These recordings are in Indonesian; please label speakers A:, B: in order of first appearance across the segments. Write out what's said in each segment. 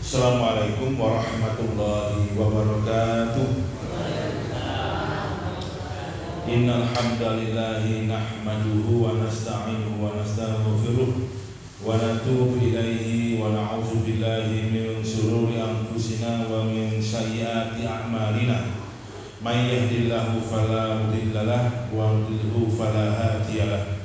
A: Assalamualaikum warahmatullahi wabarakatuh. Innal hamdalillahi nahmaduhu wa nasta'inuhu wa nastaghfiruh wa natubu ilaihi wa na'udzu billahi min shururi anfusina wa min sayyiati a'malina. May yahdihillahu fala mudilla lahu wa may yudlil fala hadiya lahu.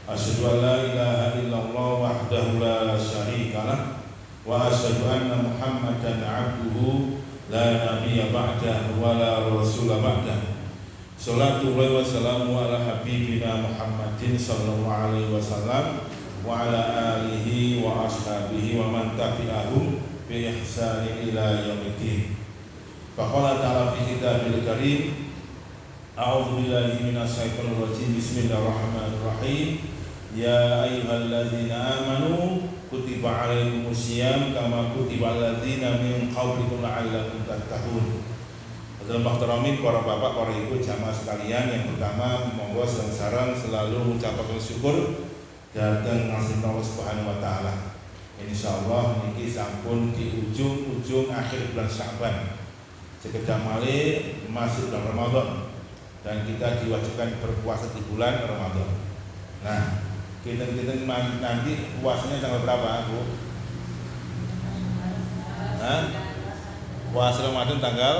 A: Asyhadu an la ilaha illallah wahdahu la syarika lahu wa asyhadu anna Muhammadan abduhu la nabiyya ba'dahu wa la rasula ba'dahu. Shalatu wa salamu ala habibina Muhammadin sallallahu alaihi wasallam wa ala alihi wa ashabihi wa man tabi'ahum bi ihsanin ila yaumiddin. Faqala ta'ala fi kitabil karim, a'udzu billahi minasy syaithanir rajim. Bismillahirrahmanirrahim. Ya ayyuhalladzina amanu kutiba alaikumusiyam kama kutiba alladzina min qablikum la'allakum tattaqun. Dalam Baktaramin, para bapak, para ibu, jamaah sekalian, yang pertama monggo sareng selalu mengucapkan syukur datang ngasih Allah Subhanahu wa taala. Insyaallah niki sampun di ujung akhir bulan Sya'ban. Sekedar malih masuk bulan Ramadan dan kita diwajibkan berpuasa di bulan Ramadan. Nah, kita nanti puasanya tanggal berapa, Bu? Nah, puasa Ramadan tanggal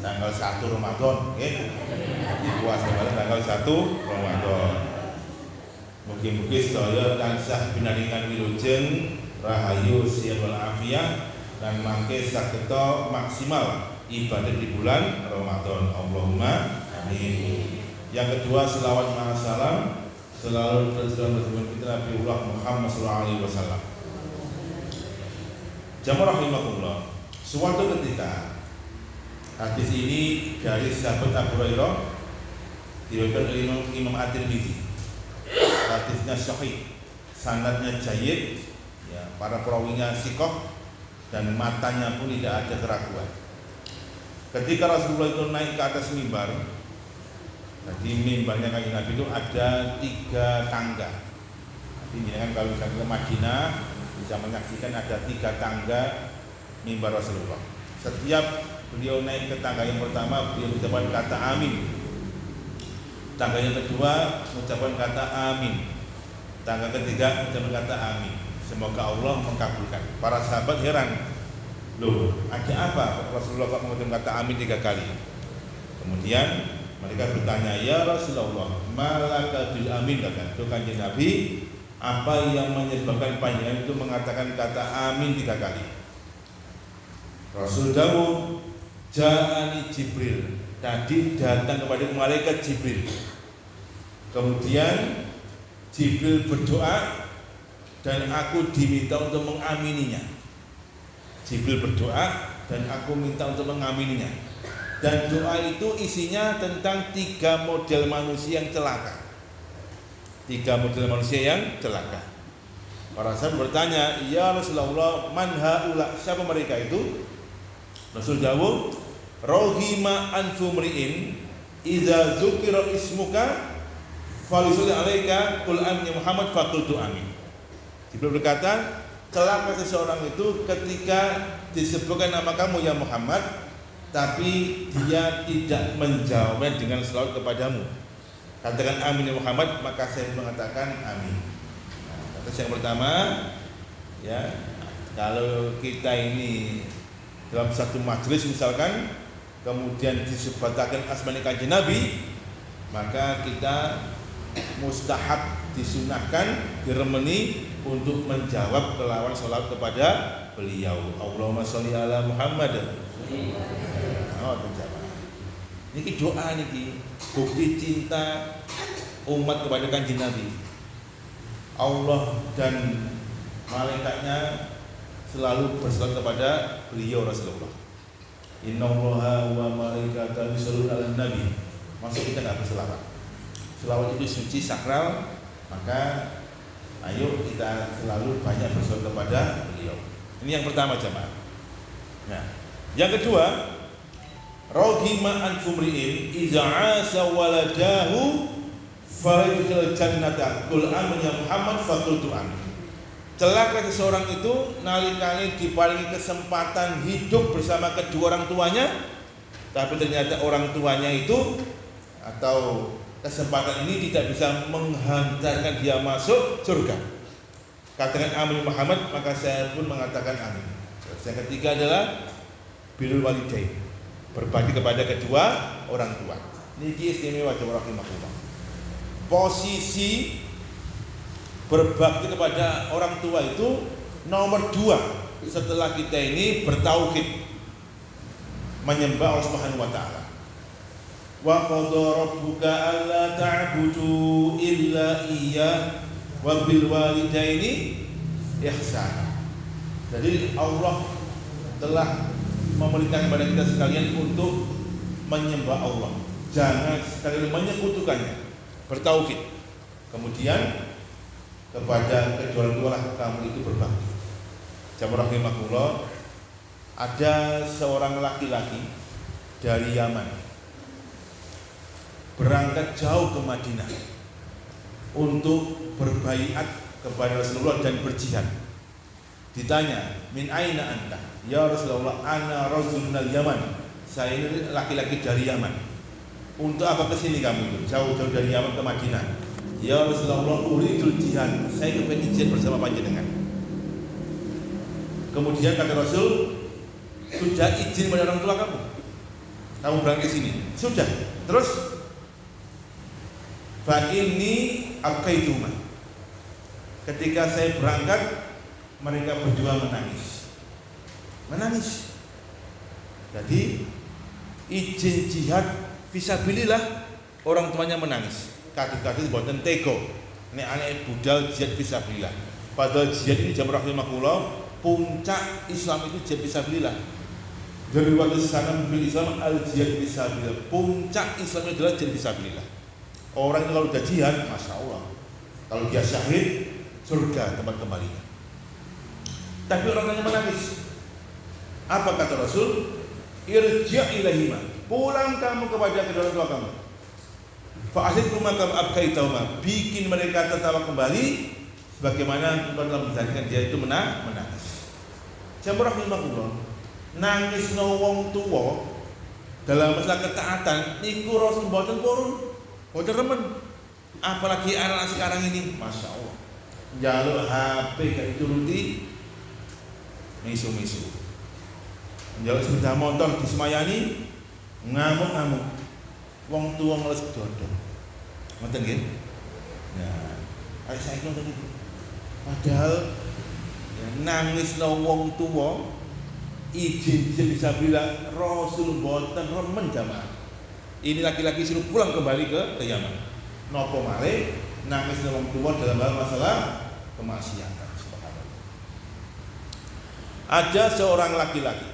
A: tanggal 1 Ramadan, okay? Di puasa Ramadan tanggal 1 Ramadan. Mugi-mugi sedaya tansah binaringan wilujeng rahayu sihat wal afiyah dan mangke sageta maksimal ibadah di bulan Ramadan. Allahumma amin. Yang kedua, selawat maha salam selalu berjamaah kita Nabiullah Muhammad sallallahu alaihi wasallam. Jamaah rahimakumullah. Suatu ketika, hadis ini dari sahabat Abu Hurairah diriwayatkan oleh Imam At-Tirmidzi. Hadisnya sahih, sanadnya jayyid, ya, para perawinya thiqah dan matanya pun tidak ada keraguan. Ketika Rasulullah itu naik ke atas mimbar, jadi mimbarnya Kanjeng Nabi itu ada 3 tangga. Artinya kan kalau misalnya ke Madinah bisa menyaksikan ada 3 tangga mimbar Rasulullah. Setiap beliau naik ke tangga yang pertama, beliau mengucapkan kata amin. Tangga yang kedua mengucapkan kata amin. Tangga ketiga mengucapkan kata amin. Semoga Allah mengabulkan. Para sahabat heran, loh, ada apa Rasulullah kok mengucapkan kata amin 3 kali? Kemudian mereka bertanya, ya Rasulullah, malaka bil amin, kata Kanjeng Nabi, apa yang menyebabkan panjenengan itu mengatakan kata amin 3 kali? Rasul dawuh, ja'ani Jibril, tadi datang kepada malaikat Jibril. Kemudian Jibril berdoa dan aku diminta untuk mengamininya. Jibril berdoa dan aku minta untuk mengamininya. Dan doa itu isinya tentang 3 model manusia yang celaka. 3 model manusia yang celaka. Para sahabat bertanya, ya Rasulullah, man haula, siapa mereka itu? Rasul jawab, rohima anfumriin idza dzukira ismuka falisul alaika qul amin ya Muhammad faqultu amin. Jibril berkata, celaka seseorang itu ketika disebutkan nama kamu ya Muhammad, tapi dia tidak menjawabnya dengan selawat kepadamu. Katakan amin ya Muhammad, maka saya mengatakan amin. Nah, kata yang pertama, ya, kalau kita ini dalam satu majelis misalkan, kemudian disebutkan asma Kanjeng Nabi, maka kita mustahab disunahkan, diremeni untuk menjawab kelawan salawat kepada beliau. Allahumma sholli ala Muhammad. Oh, menjawab. Niki doa niki bukti cinta umat kepada Kanjeng Nabi. Allah dan malaikatnya selalu berselawat kepada beliau Rasulullah. Innallaha wa malaikatahu yusholluna 'alan nabi. Maksud kita enggak berselawat. Selawat itu suci, sakral, maka ayo kita selalu banyak berselawat kepada beliau. Ini yang pertama, jemaah. Nah, yang kedua, rohima anfumriin idza 'asa waladahu faridul jannata qul amin ya Muhammad faqultu amin. celaka seseorang itu nalikane diparingi kesempatan hidup bersama kedua orang tuanya, tapi ternyata orang tuanya itu atau kesempatan ini tidak bisa menghantarkan dia masuk surga. Katakan amin Muhammad, maka saya pun mengatakan amin. Yang ketiga adalah birrul walidain, berbakti kepada kedua orang tua. Niki istimewa rahimahullah. Posisi berbakti kepada orang tua itu nomor 2 setelah kita ini bertauhid, menyembah Allah Subhanahu wa taala. Wa qadha rabbuka alla ta'budu illa iyyah wa bil walidaini ihsana. Jadi Allah telah memerintahkan kepada kita sekalian untuk menyembah Allah. Jangan sekali menyekutukannya, bertauhid. Kemudian kepada kedua orang tua lah kamu itu berbakti. Jamaah rahimahullah, ada seorang laki-laki dari Yaman berangkat jauh ke Madinah untuk berbaiat kepada Rasulullah dan berjihad. Ditanya, min aina anta? Ya Rasulullah, ana rajulun Yaman. Saya ini laki-laki dari Yaman. Untuk apa kesini kamu itu? Jauh-jauh dari Yaman ke Madinah. Ya Rasulullah, uridul jihad. Saya ingin jihad bersama panjenengan. Kemudian kata Rasul, sudah izin pada orang tua kamu? Kamu berangkat ke sini? Sudah. Terus fa inni abqaituma. Ketika saya berangkat, mereka berdua menangis. Jadi izin jihad fisabilillah, orang tuanya menangis. Kadang-kadang buatan tego, ini anak budal jihad fisabilillah. Padahal jihad ini jamaah rahimahullah, puncak Islam itu jihad fisabilillah. Dari waktu sana fil Islam al jihad fisabilillah. Puncak Islam adalah jihad fisabilillah. Orang itu kalau sudah jihad, masya Allah, kalau dia syahid, surga tempat kembalinya. Tapi orang tuanya menangis. Apa kata Rasul? Irji' ilaihima, pulang kamu kepada kedua orang tua kamu. Fa'asid rumaka abkaitahuma, bikin mereka tertawa kembali sebagaimana engkau telah menjadikan dia itu menangis. Jamaah rahimahullah, nangis no wong tuwa dalam masalah ketaatan niku Rasul mboten purun, mboten remen. Apalagi anak sekarang ini, masya Allah, njaluk HP gak dituruti, misu-misu. Njaluk sepeda motor disemayani, ngamuk-ngamuk. Wong tua ngeles dodol. Ngoten nggih? Nah, ayo saiki ngoten iki. Padahal ya, nangis wong tua izin bisa bilang Rasul mboten remen jamaah. Ini laki-laki suruh pulang kembali ke Yaman. Napa malih nangis wong tua dalam hal masalah kemaksiatan. Subhanallah. Ada seorang laki-laki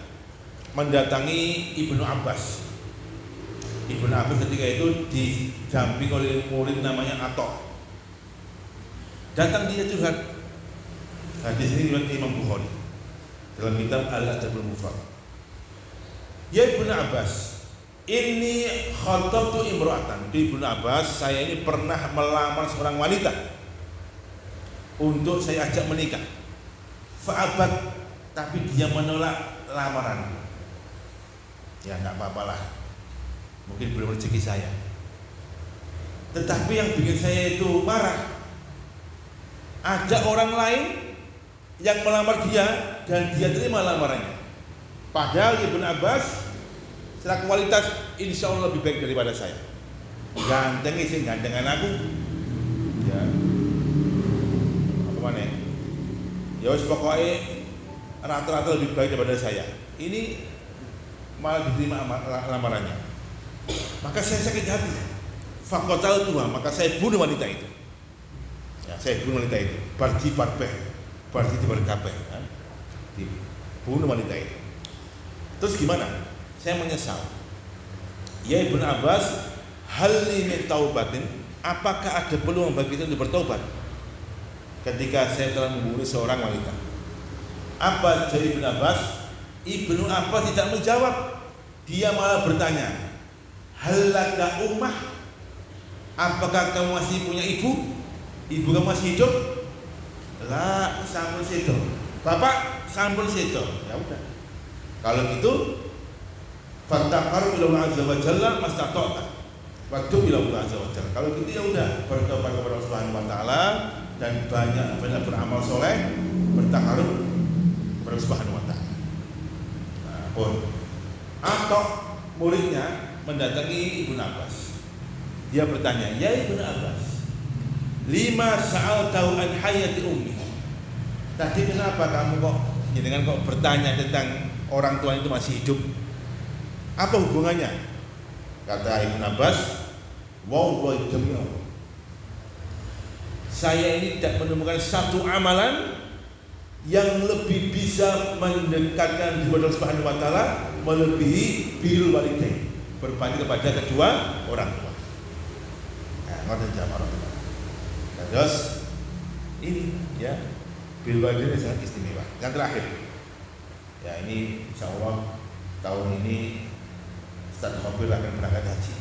A: mendatangi Ibnu Abbas. Ibnu Abbas ketika itu didamping oleh murid namanya Atta. Datang dia curhat. Hadis ini riwayat Imam Bukhari dalam kitab Al-Adabul Mufrad. Ya Ibnu Abbas, ini khatabtu imra'atan. Di Ibnu Abbas, saya ini pernah melamar seorang wanita untuk saya ajak menikah. Fa'abat, tapi dia menolak lamaran. Ya enggak apa-apalah, mungkin belum rezeki saya. Tetapi yang bikin saya itu marah, ada orang lain yang melamar dia dan dia terima lamarannya. Padahal Ibnu Abbas secara kualitas insya Allah lebih baik daripada saya. Ganteng sih, gantengan aku. Ya, apa mana? Ya wis pokoknya rata-rata lebih baik daripada saya. Ini malah diterima lamarannya. Maka saya sakit hati. Fakotal tua, maka saya bunuh wanita itu. Ya, saya bunuh wanita itu. Barji barbeh, barji diberkabeh. Bunuh wanita itu. Terus gimana? Saya menyesal. Ya Ibnu Abbas, hal ini taubatin, apakah ada peluang bagi kita untuk bertobat ketika saya telah membunuh seorang wanita? Apa jadi Ibnu Abbas? Ibnu Abbas tidak menjawab. Dia malah bertanya, halaka ummah, apakah kamu masih punya ibu? Ibu kamu masih hidup? Lah, sampun sedo. Bapak sampun sedo. Ya udah. Kalau gitu fattaqaru ila Allah azza wa jalla mastata'ta. Waktu ila Allah azza wa jalla. Kalau gitu ya udah bertobat kepada Allah Subhanahu wa taala dan banyak beramal soleh, bertakarub kepada Allah Subhanahu wa taala. Nah, pun atau muridnya mendatangi Ibnu Abbas. Dia bertanya, "Ya Ibnu Abbas, lima sa'altahu an hayati ummi." Tadi kenapa kamu kok bertanya tentang orang tua itu masih hidup? Apa hubungannya? Kata Ibnu Abbas, "Wallahi demi Allah, saya ini tidak menemukan satu amalan yang lebih bisa mendekatkan kepada Allah Subhanahu wa taala melebihi birrul walidain, berbakti kepada kedua orang tua." Nah, ngoten jamaah orang tua. Terus ini ya, birrul walidain sangat istimewa. Yang terakhir, ya ini insyaallah tahun ini Ustaz Khobir akan berangkat haji.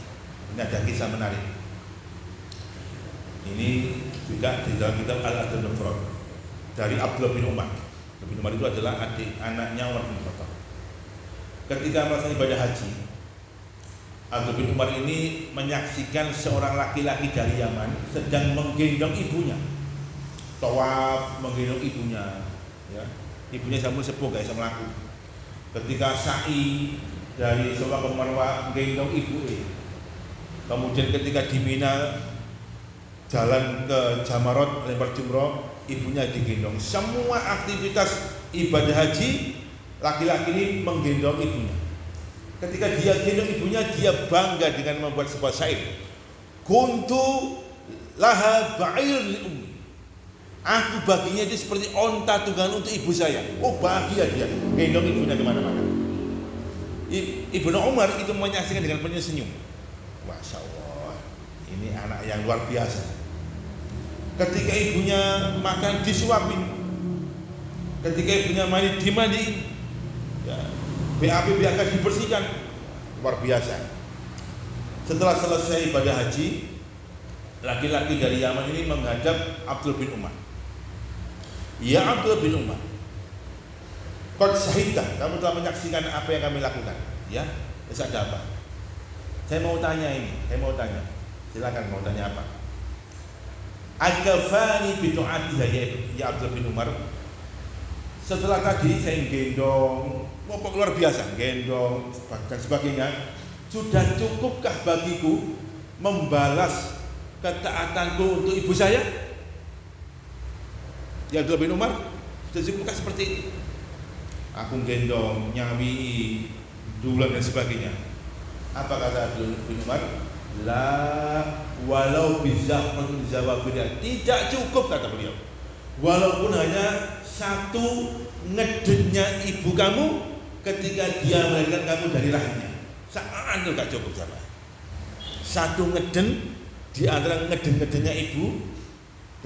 A: Ini ada kisah menarik. Ini juga di dalam kitab Al-Adabul Mufrad dari Abdullah bin Umar. Abdullah bin Umar itu adalah adik anaknya Umar bin Khattab. Ketika melaksanakan ibadah haji, Abdullah bin Umar ini menyaksikan seorang laki-laki dari Yaman sedang menggendong ibunya. Tawaf menggendong ibunya, ya. Ibunya sampun sepuh guys sama aku. Ketika sa'i dari Safa ke Marwah menggendong ibu. Kemudian ketika di Mina jalan ke Jamarot lempar jumroh, ibunya digendong. Semua aktivitas ibadah haji laki-laki ini menggendong ibunya. Ketika dia gendong ibunya, dia bangga dengan membuat sebuah syair. Kuntu laha ba'ir li ummi. Aku baginya itu seperti onta tunggangan untuk ibu saya. Oh, bahagia dia gendong ibunya kemana-mana. Ibnu Umar itu menyaksikan dengan penuh senyum. Masya Allah, ini anak yang luar biasa. Ketika ibunya makan disuapin, ketika ibunya mandi dimandiin, ya, BAB dibersihkan, luar biasa. Setelah selesai ibadah haji, laki-laki dari Yaman ini menghadap Abdullah bin Umar. Ya Abdullah bin Umar, qad syahidta, kamu telah menyaksikan apa yang kami lakukan. Ya, ada apa? Saya mau tanya. Silakan, mau tanya apa? Agafani bi ta'atiha ya Abdullah bin Umar. Setelah tadi saya gendong, luar biasa, gendong dan sebagainya, sudah cukupkah bagiku membalas ketaatanku untuk ibu saya? Ya Abdullah bin Umar, sudah cukupkah seperti itu? Aku gendong, nyawi, dulan dan sebagainya. Apa kata Abdullah bin Umar? La walau bizahratun zawabirah. Tidak cukup, kata beliau. Walaupun hanya satu ngedennya ibu kamu ketika dia melahirkan kamu dari rahimnya, saat itu gak cukup sama. Satu ngeden di antara ngeden-ngedennya ibu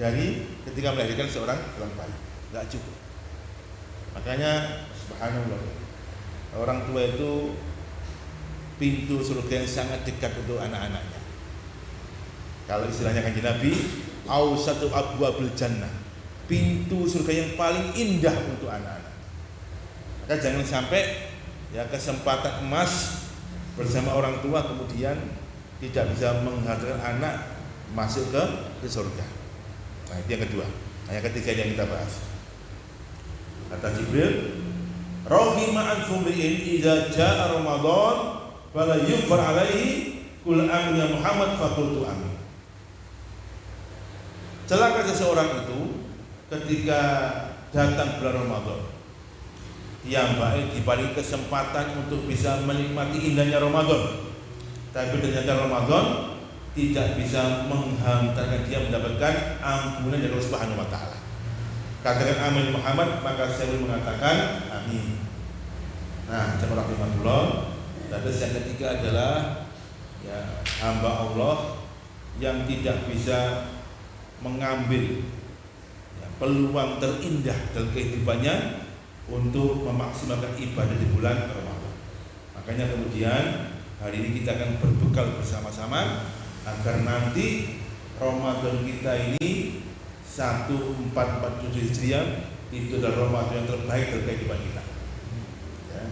A: dari ketika melahirkan seorang bayi, gak cukup. Makanya subhanallah, orang tua itu pintu surga yang sangat dekat untuk anak-anaknya. Kalau istilahnya Kanjeng Nabi, ausatu abwabil jannah, pintu surga yang paling indah untuk anak-anak. Maka jangan sampai ya kesempatan emas bersama orang tua kemudian tidak bisa menghadirkan anak masuk ke surga. Nah, itu yang kedua. Nah, yang ketiga yang kita bahas. Kata Jibril, rahima an fumri'in idza jaa Ramadan fala yughfar alaihi qul amin ya Muhammad faqultu amin. Celaka seseorang itu ketika datang bulan Ramadan, yang baik diberi kesempatan untuk bisa menikmati indahnya Ramadan, tapi ternyata Ramadan tidak bisa menghantarkan dia mendapatkan ampunan dari Allah Subhanahu wa taala. Katakan amin Muhammad, maka saya mengatakan amin. Nah, jemaah rahimahullah, terus yang ketiga adalah ya hamba Allah yang tidak bisa mengambil ya, peluang terindah dalam kehidupannya untuk memaksimalkan ibadah di bulan Ramadan. Makanya kemudian hari ini kita akan berbekal bersama-sama agar nanti Ramadan kita ini 1447 Hijriah itu adalah Ramadan yang terbaik dalam kehidupan kita. Ya.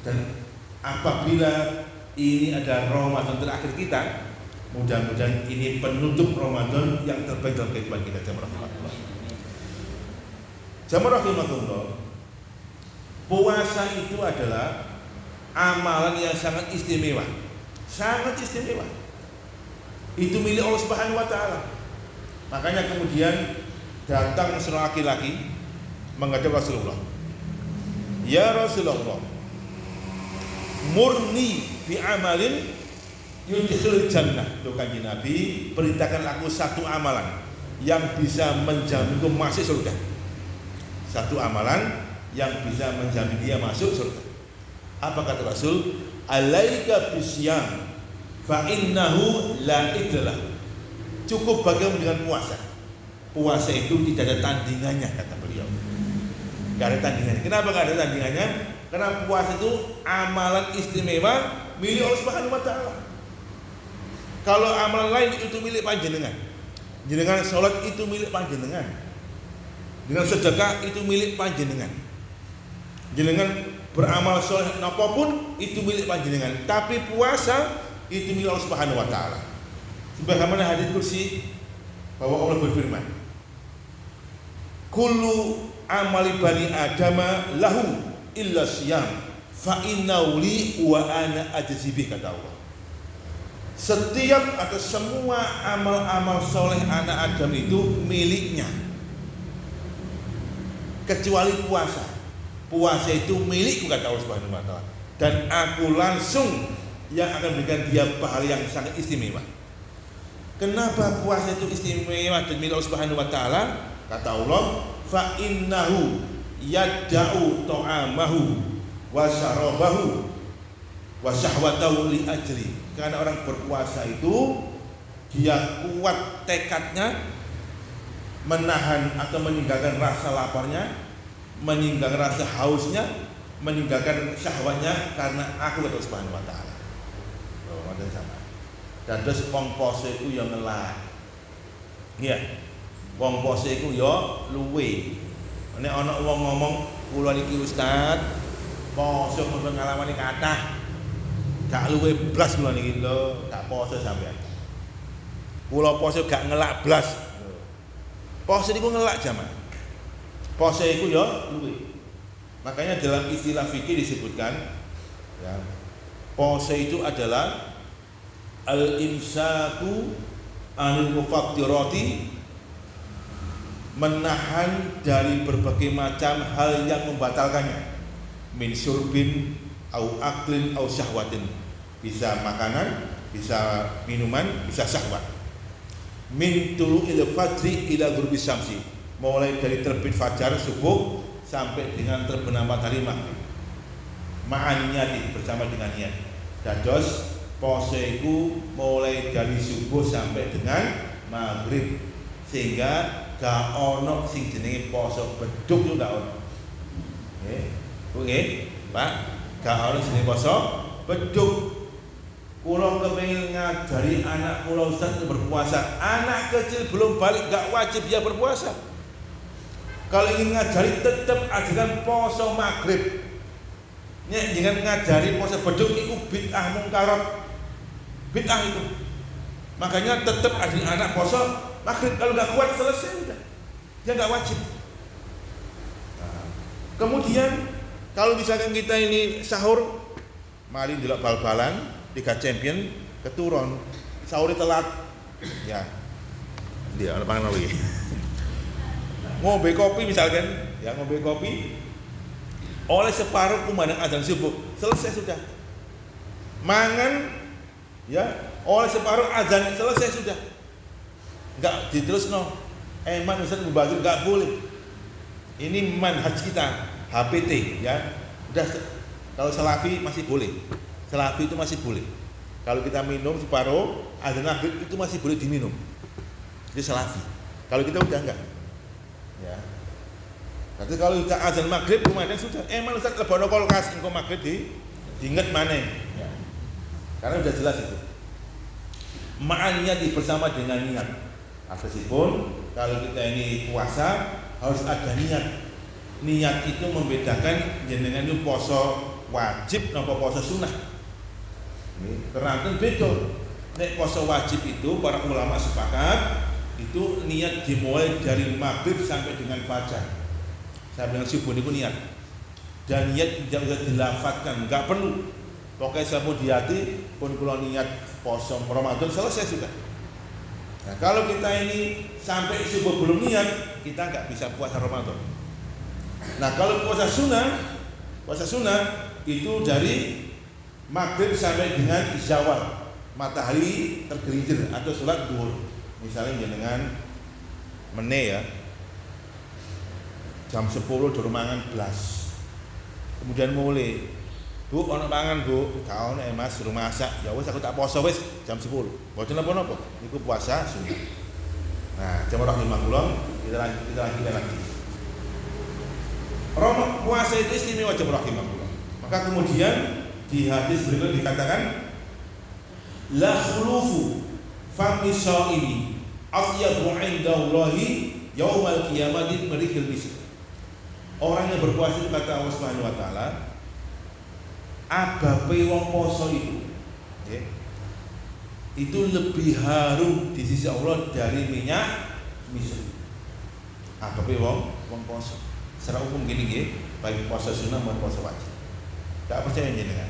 A: Dan apabila ini adalah Ramadan terakhir kita, mudah-mudahan ini penutup Ramadan yang terbaik dalam kehidupan kita. Jamaah rahimakumullah. Puasa itu adalah amalan yang sangat istimewa. Sangat istimewa. Itu milik Allah Subhanahu wa taala. Makanya kemudian datang seorang laki-laki menghadap Rasulullah. Ya Rasulullah, murni bi amalin yudkhilul jannah. Tuh kanjeng Nabi, perintahkan aku satu amalan yang bisa menjaminku masuk surga. Satu amalan yang bisa menjamin dia masuk surga. Apa kata Rasul? Alaika bisyam fa innahu la idlah. Cukup bagimu dengan puasa. Puasa itu tidak ada tandingannya, kata beliau. Tidak ada tandingannya. Kenapa tidak ada tandingannya? Karena puasa itu amalan istimewa milik Allah Subhanahu wa taala. Kalau amalan lain itu milik panjenengan. Jenengan salat itu milik panjenengan. Dengan sedekah itu milik panjenengan. Jenengan beramal soleh apapun itu milik panjenengan. Tapi puasa itu milik Allah Subhanahu wa taala. Sebagaimana hadits kursi bahwa Allah berfirman, kullu amali bani adama lahu illa siyam fa innahu li wa ana ajzi bih, kata Allah. Setiap atau semua amal-amal soleh anak Adam itu miliknya, kecuali puasa. Puasa itu milikku, kata Allah Subhanahu wa taala, dan aku langsung yang akan berikan dia pahala yang sangat istimewa. Kenapa puasa itu istimewa dan milik Allah Subhanahu wa taala? Kata Allah, fa innahu yad'u ta'amahu wa syarabahu wa syahwatahu li ajli. Karena orang berpuasa itu dia kuat tekadnya menahan atau meninggalkan rasa laparnya, meninggalkan rasa hausnya, meninggalkan syahwatnya karena aku, kata Allah Subhanahu wa taala. Ramadan sama. Dan terus wong poso iku ya ngelak. Iya. Wong poso iku ya luwe. Nek ana wong ngomong kula niki Ustaz, poso pengalaman kathah. Gak luwe blas kula niki lho, gak poso sampean. Kula poso gak ngelak blas. Poso niku ngelak jamaah. Poso iku ya luwe. Makanya dalam istilah fikih disebutkan ya, poso itu adalah al-imsaku anil mufattirati, menahan dari berbagai macam hal yang membatalkannya, min syurbin au aklin au syahwatin, bisa makanan, bisa minuman, bisa syahwat. Min tulu'il fajri ila ghurbi syamsi, mulai dari terbit fajar subuh sampai dengan terbenam matahari maghrib. Ma'an niyati, bersama dengan niat. Dados poso iku mulai dari subuh sampai dengan maghrib, sehingga gak ono sing jenenge poso beduk itu gak ono. Nggih, Pak, gak ono jenenge poso beduk. Kula kepengin ngajari anak kula Ustaz berpuasa. Anak kecil belum balik gak wajib dia berpuasa. Kalau ingin ngajari tetap ajarkan poso maghrib. Nek jangan ngajari poso beduk itu bid'ah mungkarat. Bid'ah itu. Makanya tetap ajarin anak poso maghrib, kalau nggak kuat selesai udah. Dia nggak wajib. Nah, kemudian kalau misalkan kita ini sahur, mari delok bal-balan, 3 champion keturun, sahur telat. Ya. Dia ana pangan iki. Ngombe kopi misalkan, ya ngombe kopi oleh separuh kumandang azan subuh, selesai sudah. Mangan ya oleh separuh azan, selesai sudah. Enggak diterusno. Man Ustaz mubazir, enggak boleh. Ini manhaj kita, HPT ya. Udah, kalau salafi masih boleh. Salafi itu masih boleh. Kalau kita minum separuh azan maghrib itu masih boleh diminum. Itu salafi. Kalau kita udah enggak. Ya. Tapi kalau kita azan maghrib kemudian sudah, man Ustaz lebono kulkas engko maghrib diinget maneh. Ya. Karena udah jelas itu. Ma'annya bersama dengan niat. Artinya kalau kita ini puasa harus ada niat. Niat itu membedakan jenengan itu poso wajib napa poso sunnah. Keranten beda. Nek poso wajib itu para ulama sepakat itu niat dimulai dari maghrib sampai dengan fajar. Sampai dengan subuh itu niat. Dan niat tidak usah dilafadzkan, enggak perlu. Pokoknya sampun di hati pun kula niat poso Ramadan selesai sudah. Nah, kalau kita ini sampai subuh belum niat, kita nggak bisa puasa Ramadan. Nah, kalau puasa sunnah itu dari maghrib sampai dengan zawal, matahari tergelincir atau sholat duhur. Misalnya dengan ya, jam 10 durung mangan blas. Kemudian mulai, Bu, ono pangan, Bu. Kau nek Mas suruh masak. Ya wis aku tak poso wis jam 10. Mboten napa-napa. Niku puasa sunnah. Nah, jamaah rahimahullah, kita lanjutkan lagi. Puasa itu istimewa jamaah rahimahullah. Maka kemudian di hadis berikut dikatakan la khulufu fami shaimi atyabu 'indallahi yaumal qiyamati marihil misk. Orang yang berpuasa itu kata Allah Subhanahu wa taala abape wong poso itu itu lebih harum di sisi Allah dari minyak misk. Abape wong poso. Secara umum gini nggih, baik puasa sunnah maupun puasa wajib. Tak percaya jenengan.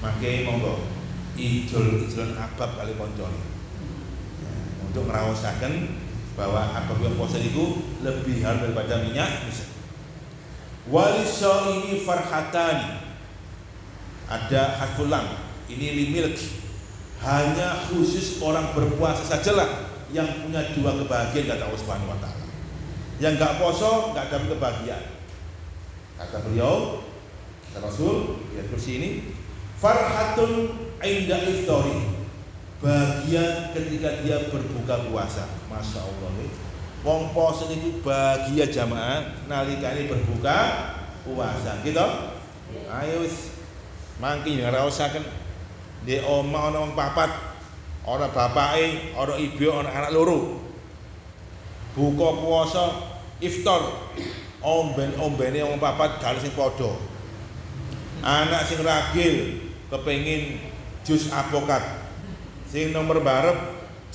A: Mangke monggo ijol-ijolan abab kali koncone. Untuk ngeraosaken bahwa abab yang puasa itu lebih harum daripada minyak misk. Walisaimi farhatani. Ada harful lam, ini limilk, hanya khusus orang berpuasa sajalah yang punya dua kebahagiaan kata Allah Subhanahu wa taala. Yang enggak poso enggak dapat kebahagiaan. Kata beliau, kata Rasul, ya kursi ini farhatun inda iftari. Bahagia ketika dia berbuka puasa. Masya Allah nih. Wong poso itu bahagia jamaah nalikane berbuka puasa. Gitu? Ayo wis mangki ngaraosaken di omah ana wong papat, ana bapake, ana ibu, ana anak loro. Buka puasa iftar, omben-ombene wong papat gale sing padha. Anak sing ragil kepengin jus apokat. Sing nomor barep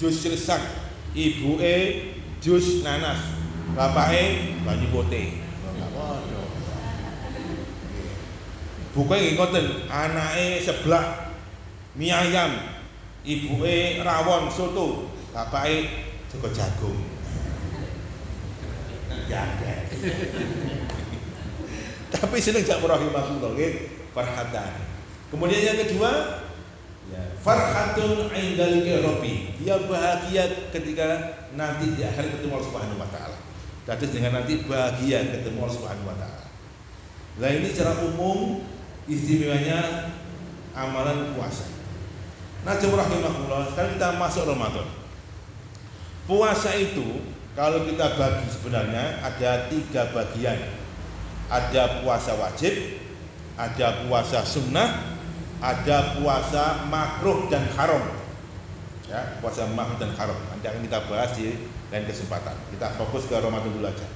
A: jus sirsak, ibuke jus nanas, bapake banyu putih. Bukan nggih ngoten, anake seblak mie ayam, ibuke rawon soto, bapake sego jagung. Ya. Tapi seneng jak rahimahullah nggih, farhatan. Kemudian yang kedua, ya, farhatun indal qirabi. Dia bahagia ketika nanti di akhir ketemu Allah Subhanahu wa taala. Dados dengan nanti bahagia ketemu Allah Subhanahu wa taala. Nah, ini secara umum istimewanya amalan puasa. Nah, jemaah rahimahullah, sekarang kita masuk Ramadan. Puasa itu kalau kita bagi sebenarnya ada 3 bagian. Ada puasa wajib, ada puasa sunnah, ada puasa makruh dan haram. Ya, puasa makruh dan haram. Nanti akan kita bahas di lain kesempatan. Kita fokus ke Ramadan dulu aja.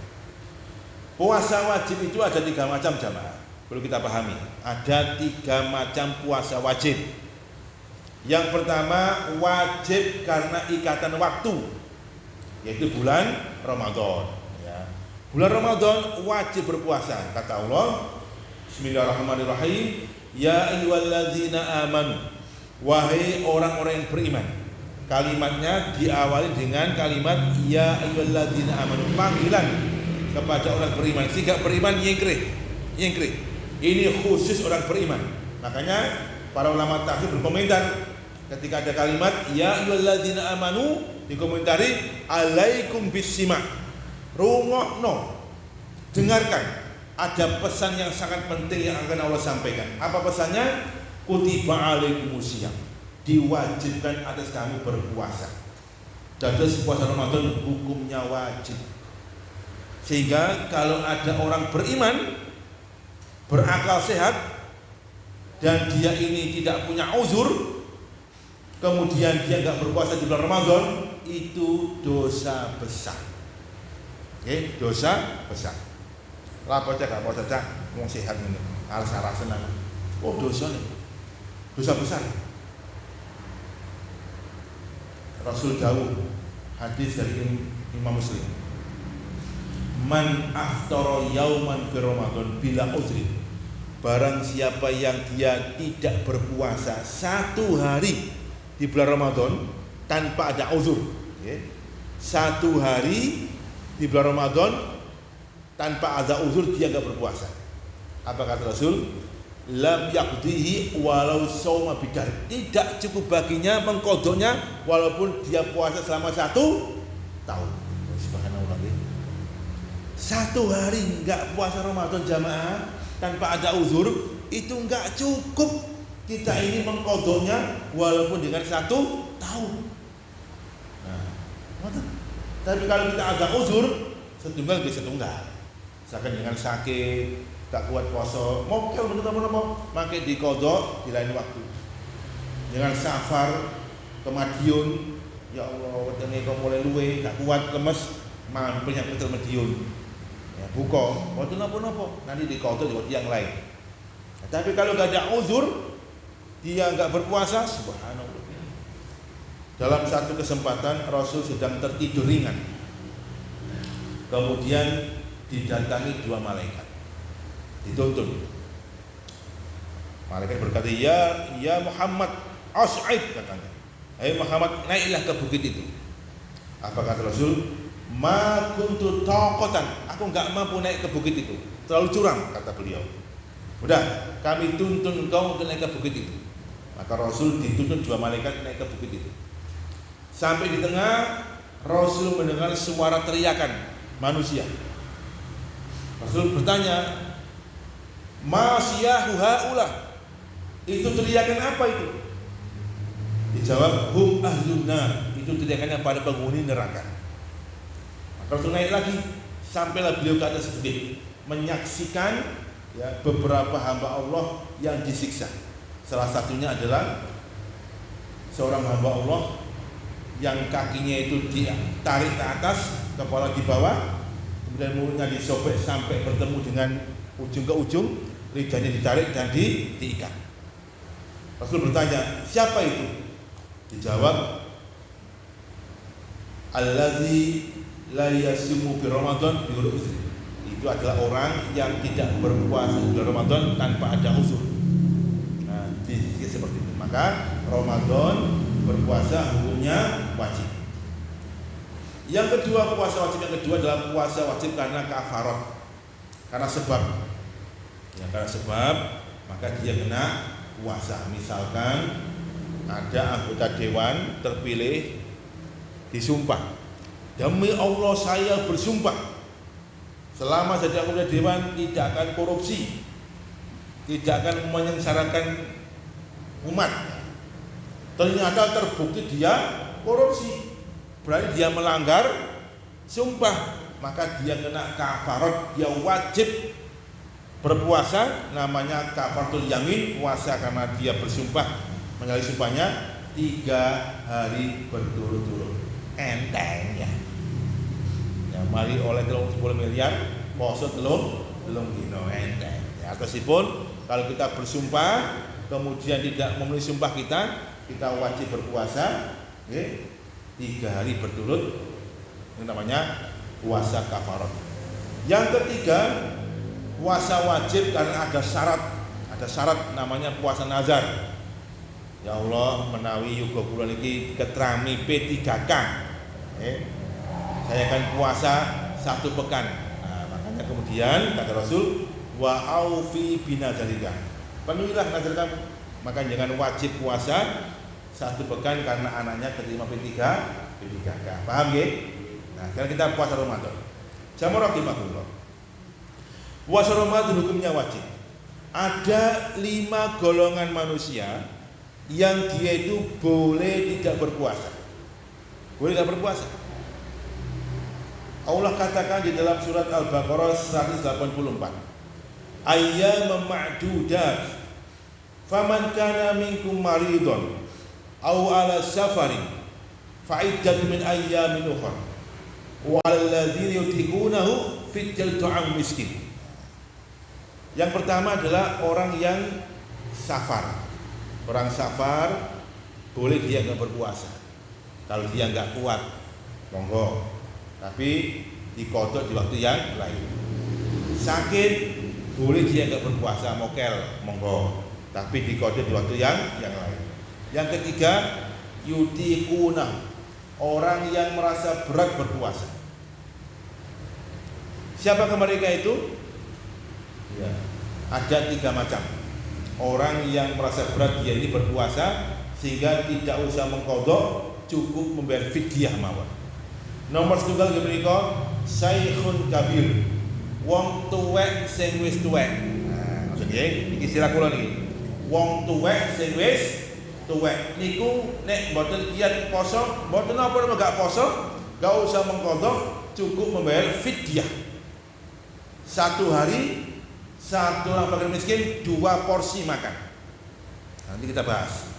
A: Puasa wajib itu ada 3 macam jamaah. Perlu kita pahami, ada 3 macam puasa wajib. Yang pertama wajib karena ikatan waktu, yaitu bulan Ramadan. Ya. Bulan Ramadan wajib berpuasa. Kata Allah, Bismillahirrahmanirrahim, ya ayyuhalladzina amanu, wahai orang-orang yang beriman. Kalimatnya diawali dengan kalimat ya ayyuhalladzina amanu, panggilan kepada orang beriman. Sehingga beriman yengkrih. Ini khusus orang beriman. Makanya para ulama tafsir berkomentar ketika ada kalimat ya ayyuhalladzina amanu, dikomentari alaikum bisima. Rungokno, dengarkan. Ada pesan yang sangat penting yang akan Allah sampaikan. Apa pesannya? Kutiba alaikumusiyam, diwajibkan atas kamu berpuasa. Jadi puasa Ramadan hukumnya wajib. Sehingga kalau ada orang beriman, berakal sehat, dan dia ini tidak punya uzur, kemudian dia enggak berpuasa di bulan Ramadan, itu dosa besar. Oke, dosa besar. Lah bocah gak bocah cak wong sehat ngene. Alas-alas senang. Oh, dosa nih. Dosa besar. Rasul dawuh hadis dari Imam Muslim. Man aftara yauman fi Ramadan bila uzri. Barang siapa yang dia tidak berpuasa satu hari di bulan Ramadan tanpa ada uzur, okay. Satu hari di bulan Ramadan tanpa ada uzur dia enggak berpuasa. Apa kata Rasul? Lam yaqdihi walau shauma bidar. Tidak cukup baginya mengkodoknya walaupun dia puasa selama 1 tahun. Subhanallah. Satu hari enggak puasa Ramadan jamaah tanpa ada uzur itu enggak cukup kita ini mengkodoknya walaupun dengan 1 tahun. Nah, tapi kalau kita ada uzur setunggal bisa setunggal. Misalkan dengan sakit, tak kuat puasa, mokel bener-bener makai dikodok di lain waktu. Dengan safar ke Madiun, ya Allah, wetenge kok mulai luwe, tak kuat lemes, mampir yang betul Madiun. Ya, buka, waktu napa-napa, nanti dikodok di waktu yang lain. Nah, tapi kalau enggak ada uzur, dia enggak berpuasa, subhanallah. Dalam satu kesempatan Rasul sedang tertidur ringan. Kemudian didatangi 2 malaikat. Dituntun. Malaikat berkata, "Ya Muhammad, as'id," katanya. "Hai Muhammad, naiklah ke bukit itu." Apa kata Rasul? "Ma kuntu taqatan." Aku enggak mampu naik ke bukit itu. Terlalu curam, kata beliau. Udah, kami tuntun engkau untuk naik ke bukit itu. Maka Rasul dituntun 2 malaikat naik ke bukit itu. Sampai di tengah, Rasul mendengar suara teriakan manusia. Rasul bertanya, "Ma siyahu haula?" Itu teriakan apa itu? Dijawab, "Hum ahlun nar." Itu teriakannya pada penghuni neraka. Maka Rasul naik lagi, sampailah beliau ke atas bukit, menyaksikan ya, beberapa hamba Allah yang disiksa. Salah satunya adalah seorang hamba Allah yang kakinya itu ditarik ke atas, kepala di bawah, kemudian mulutnya disobek sampai bertemu dengan ujung ke ujung, lidahnya ditarik dan diikat. Rasul bertanya, "Siapa itu?" Dijawab, "Allazi la yasumu fi Ramadan bi uzri." Itu adalah orang yang tidak berpuasa di bulan Ramadan tanpa ada uzur. Nah, seperti itu. Maka Ramadan berpuasa hukumnya wajib. Yang kedua, puasa wajib yang kedua adalah puasa wajib karena kafarat. Karena sebab. Ya, karena sebab maka dia kena puasa. Misalkan ada anggota dewan terpilih disumpah, "Demi Allah saya bersumpah selama jadi anggota dewan tidak akan korupsi, tidak akan menyengsarakan umat." Ternyata terbukti dia korupsi, berarti dia melanggar sumpah, maka dia kena kafarat, dia wajib berpuasa, namanya kafaratul yamin, puasa karena dia bersumpah menyalahi sumpahnya 3 hari berturut-turut. Enteng ya. Ya mari oleh 10 miliar, poso telung dino enteng. Ya, atasipun kalau kita bersumpah kemudian tidak memenuhi sumpah kita wajib berpuasa 3 hari berturut. Ini namanya puasa kafarat. Yang ketiga, puasa wajib karena ada syarat. Ada syarat namanya puasa nazar. Ya Allah, menawi yuga kula niki ketrami P3K. Saya akan puasa 1 pekan. Nah, makanya kemudian kata Rasul, "Wa aufi binazarika." Penuhilah nazar kamu. Maka jangan wajib puasa 1 pekan karena anaknya keterima P3K. Paham ya? Nah, sekarang kita puasa Ramadan. Jamaah rahimakumullah. Puasa Ramadan hukumnya wajib. Ada 5 golongan manusia yang dia itu boleh tidak berpuasa. Boleh tidak berpuasa. Allah katakan di dalam surat Al-Baqarah 184. Ayyaman ma'dudat. Faman kana minkum maridun aw ala safarin fa'iddatun min ayyamin ukhra walladzina yutiqunahu fidyatun ta'am miskin. Yang pertama adalah orang yang safar. Orang safar boleh dia nggak berpuasa. Kalau dia nggak kuat, monggo. Tapi dikodok di waktu yang lain. Sakit boleh dia nggak berpuasa, mokel, monggo. Tapi dikodok di waktu yang lain. Yang ketiga, yutiquna, orang yang merasa berat berpuasa. Siapakah mereka itu? Ya, ada 3 macam. Orang yang merasa berat dia ini berpuasa sehingga tidak usah mengkodok, cukup membayar fidyah mawon. Nomor setunggal menika saikhun kabir, wong tuwek sing wis tuwek. Nah, maksud nggih iki istilah kula niki. Wong tuwek sing wis tuwek niku nek mboten kiat poso, mboten apa-apa gak poso, gak usah mengkodok, cukup membayar fidyah. 1 hari satu orang fakir miskin 2 porsi makan. Nanti kita bahas.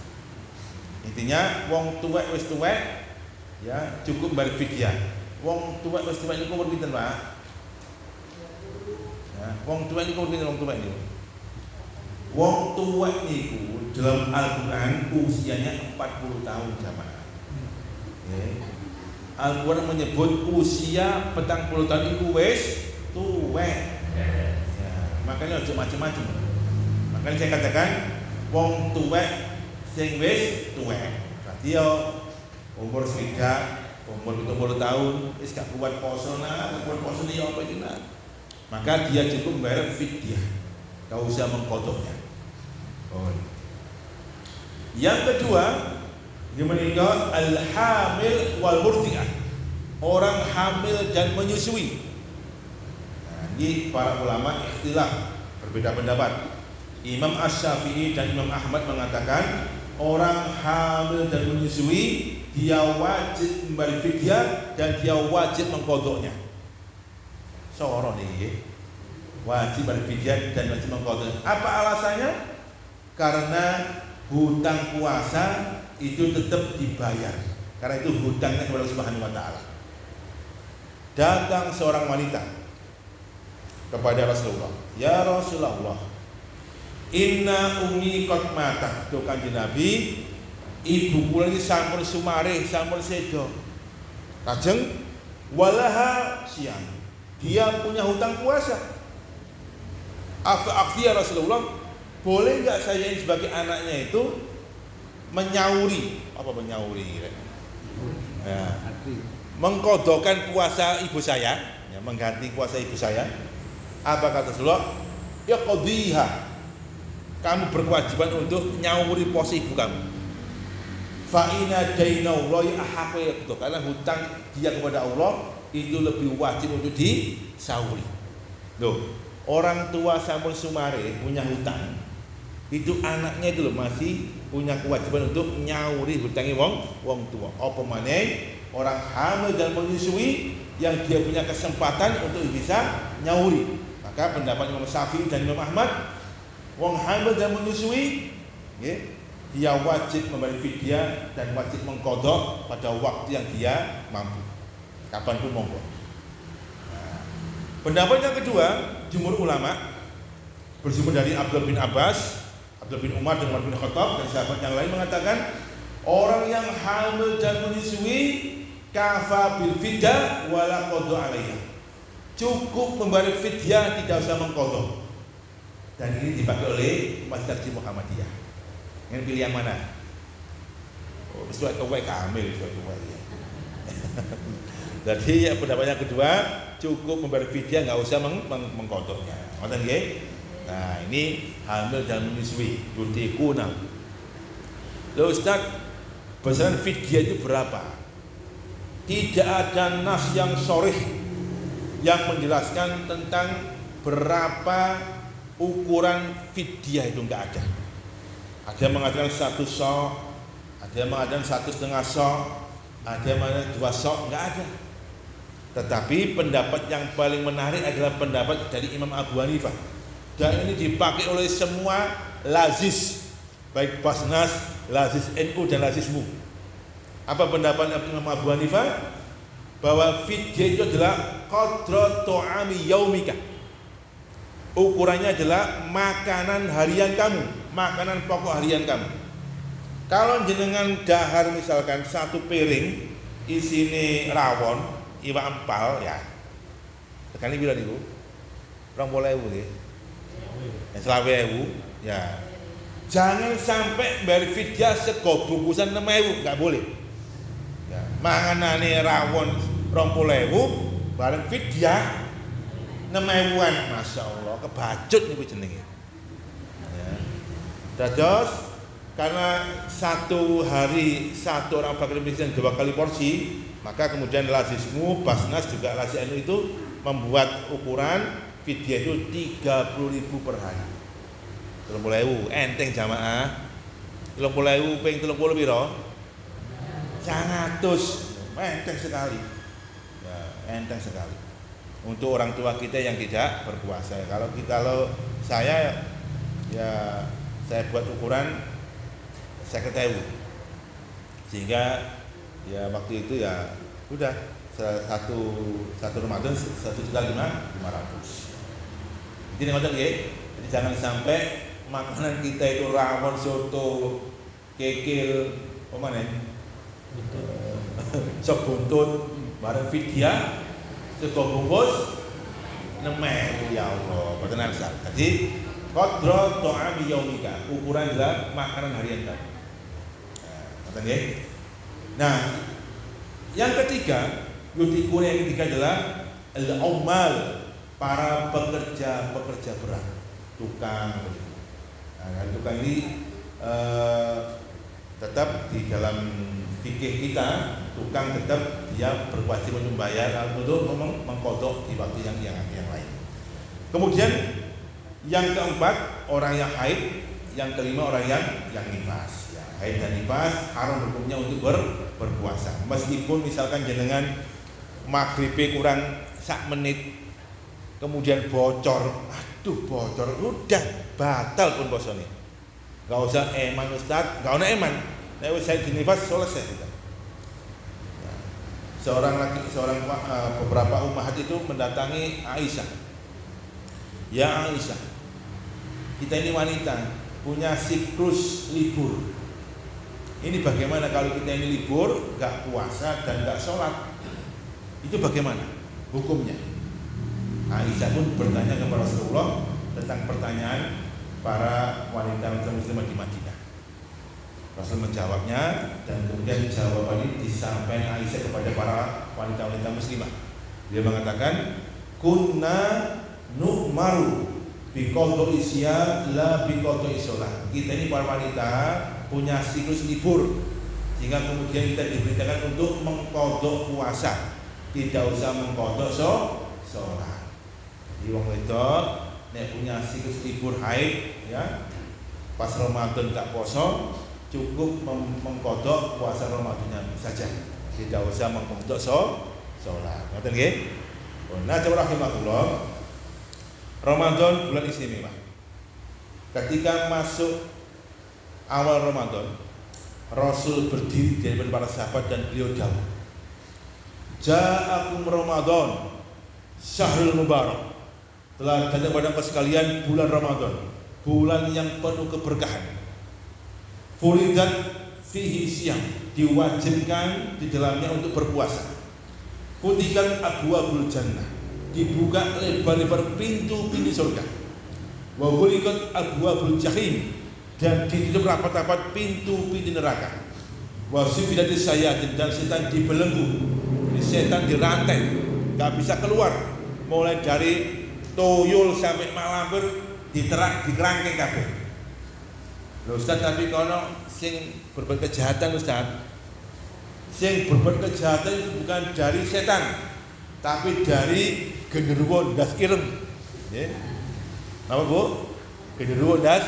A: Intinya wong tuwek wis tuwek ya cukup bayar fidyah. Wong tuwek wis tuwek niku umur pinten, Pak? Ya, wong tuwek niku umur pinten wong tuwek niku? Wong tuwek niku dalam Al-Qur'an usianya 40 tahun jamaah. Ya. Al-Qur'an menyebut usia 40 tahun itu wis tuwek. Makanya aja macam-macam. Makanya saya katakan wong tuwek sing wis tuwek. Berarti yo umur swidak, umur 70 tahun wis gak kuat poso nah, kuat poso iki apa iki nah. Maka dia cukup membayar fidyah. Gak usah mengkodoknya. Oh. Yang kedua, yang menikah al-hamil wal murdi'ah. Orang hamil dan menyusui. Ini para ulama ikhtilaf, berbeda pendapat. Imam Asy-Syafi'i dan Imam Ahmad mengatakan orang hamil dan menyusui dia wajib membayar fidyah dan dia wajib mengkodoknya. Soro nih, wajib membayar fidyah dan wajib mengkodoknya. Apa alasannya? Karena hutang puasa itu tetap dibayar. Karena itu hutangnya kepada Allah Subhanahu wa taala. Datang seorang wanita kepada Rasulullah, ya Rasulullah, inna ummi qad matat. Tuh Kanjeng Nabi, ibu kula iki sampun sumarih, sampun sedo. Lajeng walaha siyam, dia punya hutang puasa. Afi ya Rasulullah, boleh enggak saya ini sebagai anaknya itu menyauri, apa menyauri? Ya, mengkodokkan puasa ibu saya, ya, mengganti puasa ibu saya. Apa kata Rasulullah? Ya qadhiha. Kamu berkewajiban untuk nyauri puasa ibu kamu. Fa inna dainallahi ahqqu yaqdu. Karena hutang dia kepada Allah itu lebih wajib untuk disauri. Loh, orang tua sampun sumare punya hutang. Itu anaknya itu loh masih punya kewajiban untuk nyauri hutangnya wong tua. Apa maneh orang hamil dan menyusui yang dia punya kesempatan untuk bisa nyauri. Maka pendapat Imam Syafi'i dan Imam Ahmad, wong hamil dan menyusui, ya, dia wajib membayar fidyah dan wajib mengkodok pada waktu yang dia mampu. Kapanpun monggo. Nah, pendapat yang kedua, jumhur ulama bersumber dari Abdullah bin Abbas, Abdullah bin Umar dan Umar bin Khattab dan sahabat yang lain mengatakan orang yang hamil dan menyusui kafa bil fidyah wala qada alaiha. Cukup membayar fidyah, tidak usah mengkodok. Dan ini dipakai oleh Masjid Muhammadiyah. Ingin pilih yang mana? Oh, sesuai kewek kamil, sesuai kewek ya. Jadi ya pendapatnya kedua, cukup membayar fidyah, nggak usah mengkodoknya. Ngoten nggih? Nah, ini hamil dan menyusui, yutiquna. Loh Ustaz, besaran fidyah itu berapa? Tidak ada nas yang sharih yang menjelaskan tentang berapa ukuran fidyah itu, enggak ada. Ada yang mengatakan 1 sok, ada yang mengatakan 1,5 sok, ada yang mengatakan 2 sok, enggak ada. Tetapi pendapat yang paling menarik adalah pendapat dari Imam Abu Hanifah. Dan ini dipakai oleh semua lazis, baik Basnas, lazis NU dan lazis MU. Apa pendapat Imam Abu Hanifah? Bahwa fidyah itu adalah qadra ta'ami yaumika. Ukurannya adalah makanan harian kamu, makanan pokok harian kamu. Kalau jenengan dahar misalkan satu piring isine rawon, iwak empal ya. Tekani pira niku? 20.000 nggih. Ya 20.000 ya. Jangan sampai bayar fidyah sego bungkusan 6.000, enggak boleh. Ya, manganane rawon 20.000 bareng fidyah 6.000-an. Masya Allah, kebacut niku jenenge. Ya. Dados karena satu hari satu orang fakir miskin 2 kali porsi, maka kemudian Lazismu, Basnas juga Lazi Anu itu membuat ukuran fidyah itu 30.000 per hari. 30.000 enteng jamaah. 30.000 ping 30 piro? 100. Enteng sekali. Ya, enteng sekali. Untuk orang tua kita yang tidak berpuasa. Kalau saya ya saya buat ukuran 50.000. Sehingga ya waktu itu ya udah satu Ramadan 1.500.000. Jadi ngoten nggih. Jadi jangan sampai makanan kita itu rawon, soto, kekil, apa maneh? Sop buntut, bareng fidyah, sego bungkus 6.000 ya Allah, boten ansal. Jadi qadra ta'ami yaumika, ukuran adalah makanan harian kamu. Ngoten nggih. Nah, yang ketiga, ukuran yang ketiga adalah al-ummal, para pekerja berat, tukang. Nah, tukang ini tetap di dalam fikih kita, tukang tetap dia berkewajiban membayar untuk mengkodok di waktu yang lain. Kemudian yang keempat orang yang haid, yang kelima orang yang nifas. Ya, haid dan nifas haram hukumnya untuk berpuasa. Meskipun misalkan jenengan maghribe kurang sak menit kemudian bocor, bocor udah batal pun posone. Gak usah eman Ustaz, gak usah eman. Nek wis haid nifas selesai kita. Beberapa ummahat itu mendatangi Aisyah. Ya Aisyah, kita ini wanita punya siklus libur. Ini bagaimana kalau kita ini libur, gak puasa dan gak sholat? Itu bagaimana hukumnya? Aisyah pun bertanya kepada Rasulullah tentang pertanyaan para wanita muslimah di Madinah. Rasul menjawabnya dan kemudian jawaban ini disampaikan Aisyah kepada para wanita-wanita muslimah. Dia mengatakan, kunna nu'maru biqadhi siyam la biqadhi shalah. Kita ini para wanita punya siklus libur, sehingga kemudian kita diberitakan untuk mengqadha puasa, tidak usah mengqadha shalah. Di wong wedok nek punya siklus libur haid ya, pas Ramadan tak poso, cukup mengkodok puasa Ramadannya saja, tidak usah mengkodok sholat. Ngerti nggih? Nah, rahimahullah, Ramadan bulan istimewa. Ketika masuk awal Ramadan, Rasul berdiri di hadapan para sahabat dan beliau dawuh, "Ja'akum Ramadan, syahrul mubarak." Telah datang kepada sekalian bulan Ramadan, bulan yang penuh keberkahan. Furidat fihi siyam, diwajibkan di dalamnya untuk berpuasa. Futihat abwabul jannah, dibuka lebar-lebar pintu-pintu surga. Wa ghuliqat abwabul jahim, dan ditutup rapat-rapat pintu-pintu neraka. Wa sufidatis sayatin, dan setan dibelenggu. Jadi setan dirantai, enggak bisa keluar. Mulai dari tuyul sampai malampir diterak, dikerangkeng kabeh. Lho Ustaz, tapi kono sing berbuat kejahatan Ustaz, sing berbuat kejahatan itu bukan dari setan, tapi dari genderuwo ndas ireng. Nggih. Napa Bu? Genderuwo ndas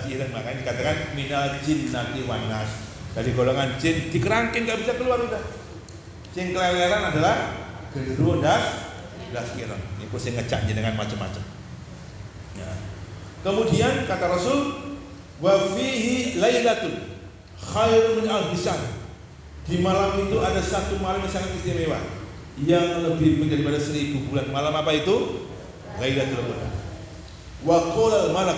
A: ireng, makanya dikatakan minal jinnati wan nas. Dari golongan jin dikerangkeng enggak bisa keluar udah. Sing keleleran adalah genderuwo ndas ireng. Niku sing ngejak jenengan macam-macam. Ya. Kemudian kata Rasul, wa fihi lailatun khairun min alfi syahr. Di malam itu ada satu malam yang sangat istimewa, yang lebih daripada 1000 bulan. Malam apa itu? Lailatul Qadar. Wa qala malak,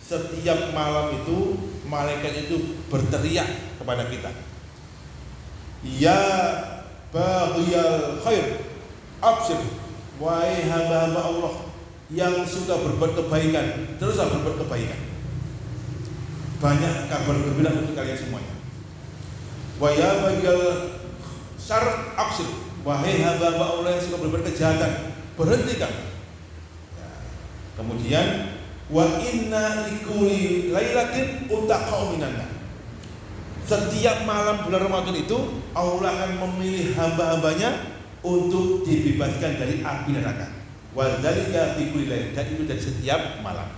A: setiap malam itu malaikat itu berteriak kepada kita, ya baghiyal khair abshir, wahai hamba-hamba Allah yang suka berbuat kebaikan, teruslah berbuat kebaikan. Banyak kabar gembira untuk kalian semuanya. Wa ya baghiyal syarr abshir, wahai hamba-hamba Allah yang suka berbuat kejahatan, berhentikan. Kemudian wa inna likulli lailatin utaqau minan nar. Setiap malam bulan Ramadan itu Allah akan memilih hamba-hambanya untuk dibebaskan dari api neraka. Wa dzalika fi kulli lail, dan itu dari setiap malam.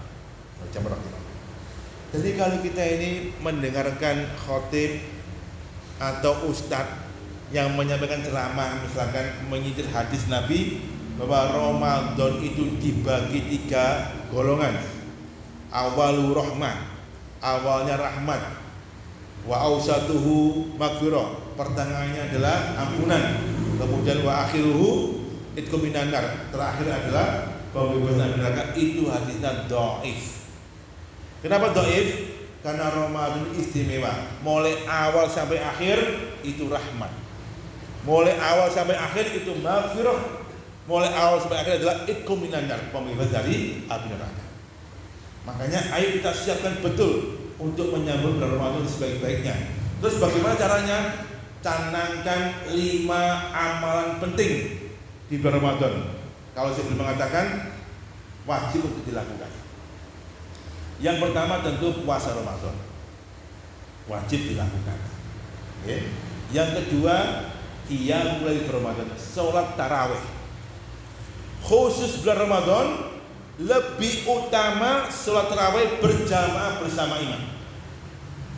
A: Jadi kalau kita ini mendengarkan khatib atau ustadz yang menyampaikan ceramah, misalkan menyitir hadis Nabi bahwa Ramadan itu dibagi 3 golongan. Awalu rahmah, awalnya rahmat. Wa ausatuhu maghfirah, pertengahannya adalah ampunan. Kemudian wa akhiruhu itqu minan nar, terakhir adalah pembebasan dari neraka. Itu hadisnya dhaif. Kenapa dhaif? Karena Ramadan istimewa. Mulai awal sampai akhir itu rahmat. Mulai awal sampai akhir itu maghfirah. Mulai awal sampai akhir adalah itqu minan nar, pembebas dari api neraka. Makanya ayo kita siapkan betul untuk menyambut bulan Ramadan sebaik-baiknya. Terus bagaimana caranya? Canangkan 5 amalan penting di bulan Ramadan. Kalau saya belum mengatakan, wajib untuk dilakukan. Yang pertama tentu puasa Ramadan, wajib dilakukan. Yang kedua, qiyamul lail Ramadan, sholat tarawih. Khusus bulan Ramadan lebih utama sholat tarawih berjamaah bersama imam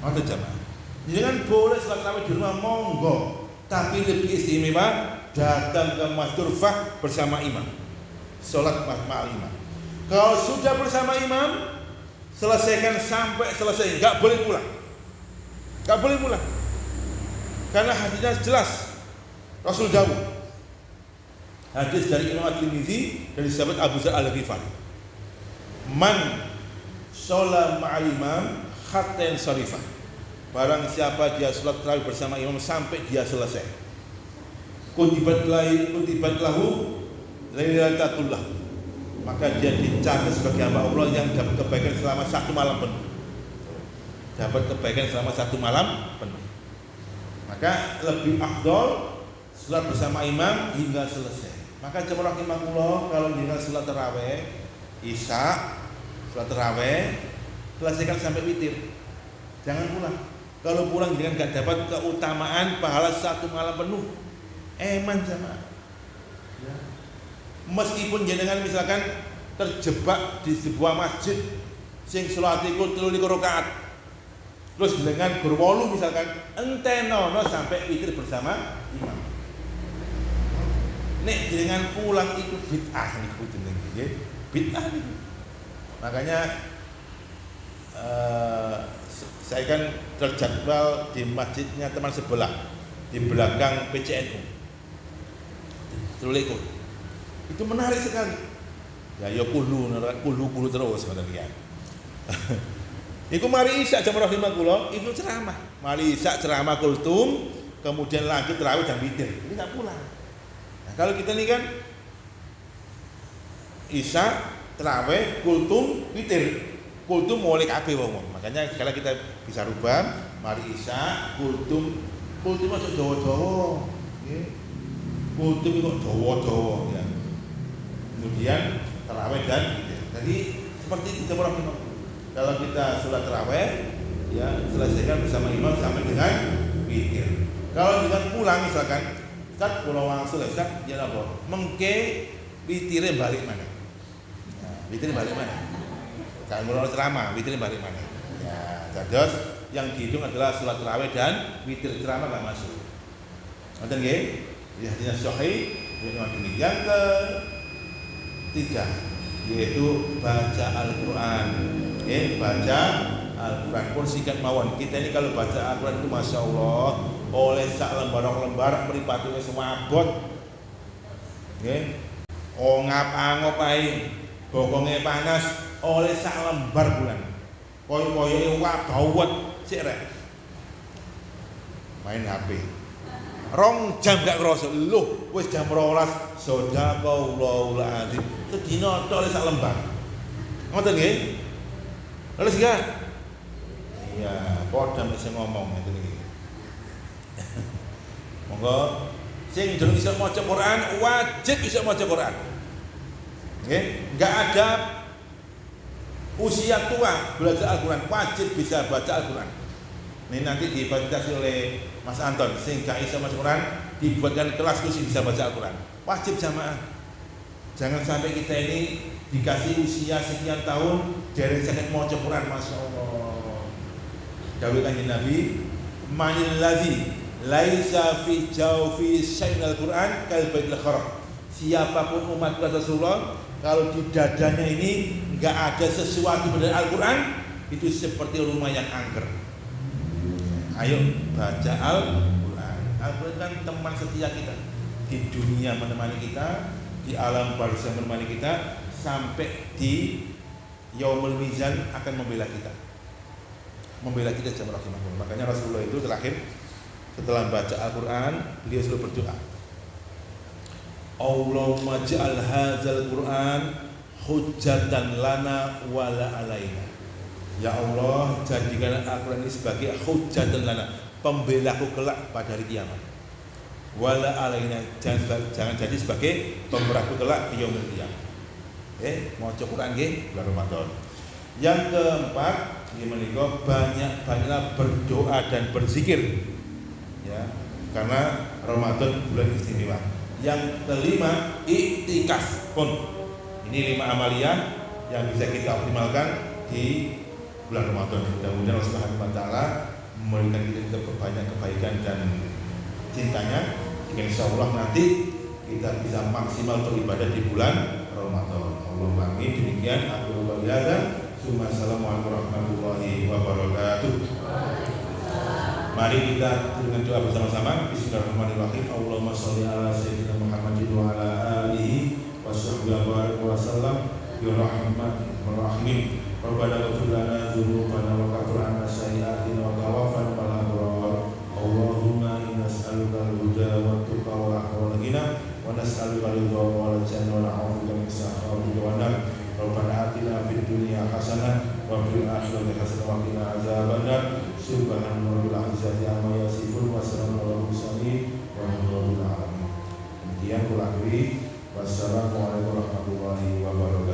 A: atau jamaah. Jangan boleh sholat tarawih di rumah, monggo, tapi lebih istimewa datang ke masjid bersama imam, sholat ma'al imam. Kalau sudah bersama imam, selesaikan sampai selesai, nggak boleh pulang, nggak boleh pulang, karena hadisnya jelas. Rasul dawuh, hadis dari Imam At-Tirmidzi dari sahabat Abu Dzar Al-Ghifari, man sholat ma'al imam hatta yansarifa, barang siapa dia sholat tarawih bersama imam sampai dia selesai, kutibat lahu lailatul lah, maka dia dicatat sebagai hamba Allah yang dapat kebaikan selama 1 malam penuh. Dapat kebaikan selama 1 malam penuh. Maka lebih afdol sholat bersama imam hingga selesai. Maka jemaah rahimakumullah, kalau dengan sholat tarawih isya, sholat tarawih selesaikan sampai witir, jangan pulang. Kalau pulang dengan gak dapat keutamaan pahala 1 malam penuh. Eman jemaah. Ya. Meskipun jenengan misalkan terjebak di sebuah masjid sing sholat iku 3 rakaat, terus dengan gur 8 misalkan entenono sampai witir bersama imam. Nek dengan pulang ikut bid'ah niku jenenge nggih. Bid'ah niku. Makanya saya kan terjadwal di masjidnya teman sebelah di belakang PCNU. Terus itu menarik sekali. Ya kulu terus sebenarnya. Iku mari isya jam rahimahullah itu ceramah. Mari isya ceramah kultum, kemudian lanjut tarawih dan witir. Ini enggak pulang. Nah, kalau kita ini kan isya, tarawih, kultum, witir. Kultum mulai kabeh wong. Makanya kalau kita bisa rubah, mari isya, kultum aja dawa-dawa. Nggih. Kultum kok dawa-dawa ya. Kemudian tarawih dan witir. Jadi seperti itu jemaah. Kalau kita sholat tarawih, ya selesaikan bersama imam sampai dengan witir. Kalau dengan pulang misalkan, Ustaz pulang langsung Ustaz, ya apa? Mengke witirnya balik mana? Nah, witirnya balik mana? Kan mulai ceramah, witirnya balik mana? Ya, terus yang dihitung adalah sholat tarawih dan witir, ceramah nggak masuk. Ngerti nggih? Ya, hadis sahih yang ketiga yaitu baca Al-Quran. Baca Al-Quran pun sikat mawon. Kita ini kalau baca Al-Quran itu masya Allah oleh sak lembar mripate wis mabot. Nggih. Ngap-angop ae, bokonge panas oleh sak lembar bulan. Koyo-koyoke wabawet sik rek. Main HP. 2 jam gak kerasa, lho wis jam 12. Sedaqallahul azim. Sedina tok oleh sak lembar. Ngoten nggih? Leres gak? Iya, padha bisa ngomong ngene iki. Monggo sing durung iso maca Quran wajib iso maca Quran. Nggih, enggak ada usia tua belajar Al-Qur'an, wajib bisa baca Al-Qur'an. Ini nanti difasilitasi oleh Mas Anton, sing gak iso maca Quran dibuatkan kelas khusus bisa baca Al-Qur'an. Wajib jamaah. Jangan sampai kita ini dikasih usia sekian tahun dereng saged maca Quran, masyaallah. Dawuh Kanjeng Nabi, "Manil ladzi laisa fi jawfi syai'il Qur'an kal baitil kharab." Siapapun umat Rasulullah kalau di dadanya ini enggak ada sesuatu dari Al-Qur'an, itu seperti rumah yang angker. Ayo baca Al-Qur'an. Al-Qur'an kan teman setia kita. Di dunia menemani kita, di alam barzakh menemani kita, sampai di yaumul mizan akan membela kita. Membela kita jamaah rahimahullah. Makanya Rasulullah itu terakhir setelah baca Al-Qur'an, beliau selalu berdoa. Allahumma ja'al hadzal Qur'an hujjatan lana wa la alaina. Ya Allah, jadikan Al-Qur'an ini sebagai hujjatan lana, pembelaku kelak pada hari kiamat. Wa la alaina, jangan jadi sebagai pembelaku kelak di yaumul qiyamah. Maca Quran nggih bulan Ramadan. Yang keempat, menika banyak-banyaklah berdoa dan berzikir. Ya, karena Ramadan bulan istimewa. Yang kelima, iktikaf pun. Ini 5 amaliyah yang bisa kita optimalkan di bulan Ramadan. Mudah-mudahan Allah Subhanahu wa taala memberikan kita banyak kebaikan dan cintanya. Insyaallah nanti kita bisa maksimal beribadah di bulan Ramadan. Allahumma amin. Demikian aku berkata, Assalamualaikum warahmatullahi wabarakatuh. Mari kita dengan doa bersama-sama. Bismillahirrahmanirrahim. Allahumma sholli ala sayyidina Muhammadin wa ala alihi washabbihi wa sallam. Ya rahmanir rahim. Rabbana ighfir lana dzunubana wa kaffir 'anna sayyi'atina wa tawaffana ma'al abrar. Allahumma inna nas'aluka al-huda wa tuqa wa al ghina wa nas'aluka ridha wa al-jannah wa na'udzubika min sakhatika wa nar. Rabbana atina fid dunya hasanah wa fil akhirati hasanah wa qina adzabannar. Subhana rabbil izzati amma yasifun wa salamun alal mursalin walhamdulillahi rabbil alamin. Demikian kula akhiri. Wassalamualaikum warahmatullahi wabarakatuh.